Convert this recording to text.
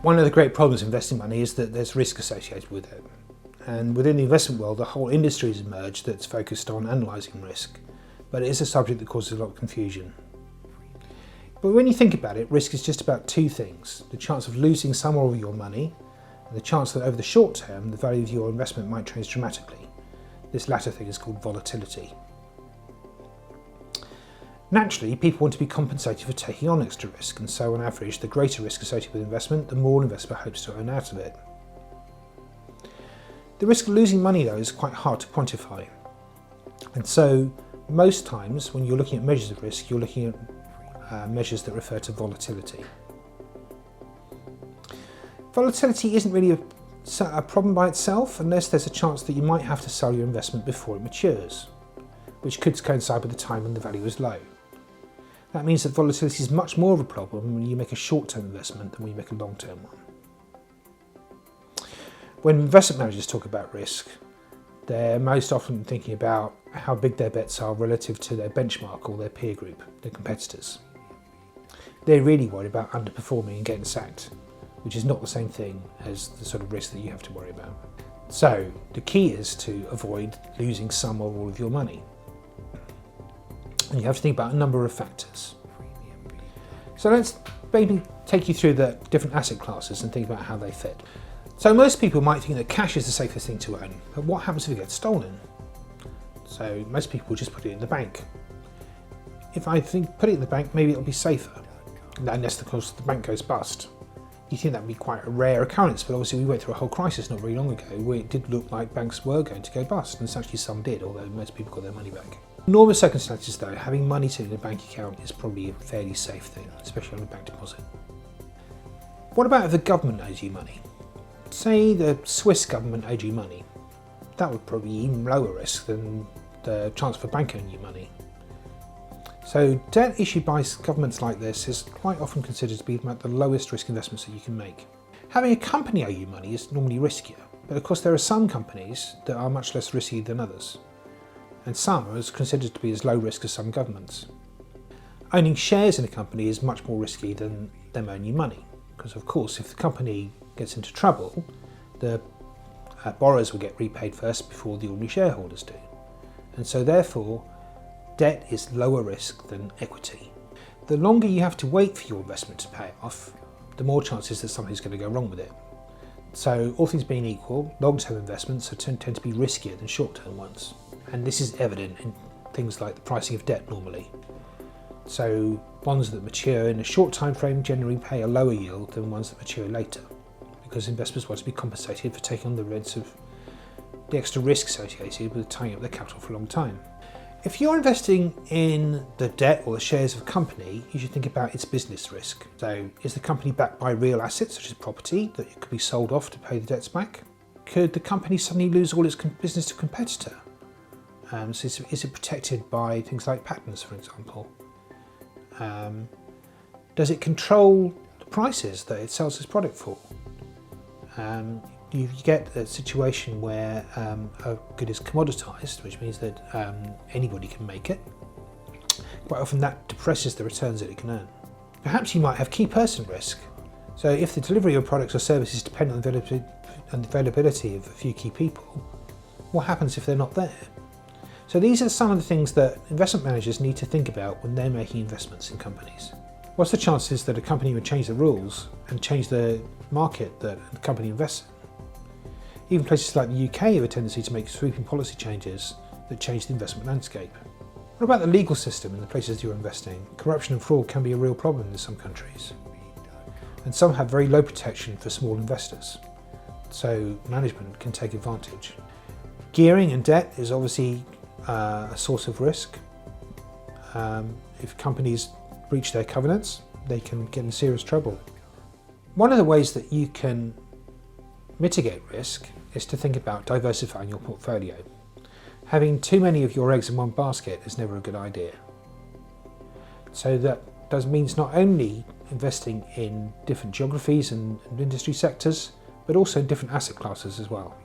One of the great problems with investing money is that there's risk associated with it. And within the investment world, a whole industry has emerged that's focused on analysing risk. But it is a subject that causes a lot of confusion. But when you think about it, risk is just about two things: the chance of losing some or all of your money, and the chance that over the short term, the value of your investment might change dramatically. This latter thing is called volatility. Naturally, people want to be compensated for taking on extra risk, and so on average, the greater risk associated with investment, the more an investor hopes to earn out of it. The risk of losing money, though, is quite hard to quantify. And so, most times, when you're looking at measures of risk, you're looking at measures that refer to volatility. Volatility isn't really a problem by itself, unless there's a chance that you might have to sell your investment before it matures, which could coincide with the time when the value is low. That means that volatility is much more of a problem when you make a short-term investment than when you make a long-term one. When investment managers talk about risk, they're most often thinking about how big their bets are relative to their benchmark or their peer group, their competitors. They're really worried about underperforming and getting sacked, which is not the same thing as the sort of risk that you have to worry about. So the key is to avoid losing some or all of your money. And you have to think about a number of factors. So let's maybe take you through the different asset classes and think about how they fit. So most people might think that cash is the safest thing to own, but what happens if it gets stolen? So most people just put it in the bank. If I think put it in the bank, maybe it'll be safer. Unless, of course, the bank goes bust. You think that would be quite a rare occurrence, but obviously we went through a whole crisis not very long ago where it did look like banks were going to go bust, and actually some did, although most people got their money back. In normal circumstances though, having money sitting in a bank account is probably a fairly safe thing, especially on a bank deposit. What about if the government owes you money? Say the Swiss government owed you money. That would probably be even lower risk than the chance of a bank owing you money. So debt issued by governments like this is quite often considered to be one of the lowest risk investments that you can make. Having a company owe you money is normally riskier, but of course there are some companies that are much less risky than others, and some are considered to be as low risk as some governments. Owning shares in a company is much more risky than them owing you money, because of course if the company gets into trouble, the borrowers will get repaid first before the ordinary shareholders do, and so therefore debt is lower risk than equity. The longer you have to wait for your investment to pay off, the more chances that something's going to go wrong with it. So all things being equal, long-term investments tend to be riskier than short-term ones. And this is evident in things like the pricing of debt normally. So bonds that mature in a short time frame generally pay a lower yield than ones that mature later, because investors want to be compensated for taking on the risks of the extra risk associated with tying up their capital for a long time. If you're investing in the debt or the shares of a company, you should think about its business risk. So is the company backed by real assets such as property that could be sold off to pay the debts back? Could the company suddenly lose all its business to a competitor? So is it protected by things like patents, for example? Does it control the prices that it sells its product for? You get a situation where a good is commoditized, which means that anybody can make it. Quite often that depresses the returns that it can earn. Perhaps you might have key person risk. So if the delivery of products or services depend on the availability of a few key people, what happens if they're not there? So these are some of the things that investment managers need to think about when they're making investments in companies. What's the chances that a company would change the rules and change the market that the company invests in? Even places like the UK have a tendency to make sweeping policy changes that change the investment landscape. What about the legal system in the places you're investing? Corruption and fraud can be a real problem in some countries. And some have very low protection for small investors, so management can take advantage. Gearing and debt is obviously a source of risk. If companies breach their covenants, they can get in serious trouble. One of the ways that you can mitigate risk is to think about diversifying your portfolio. Having too many of your eggs in one basket is never a good idea. So that means not only investing in different geographies and industry sectors, but also in different asset classes as well.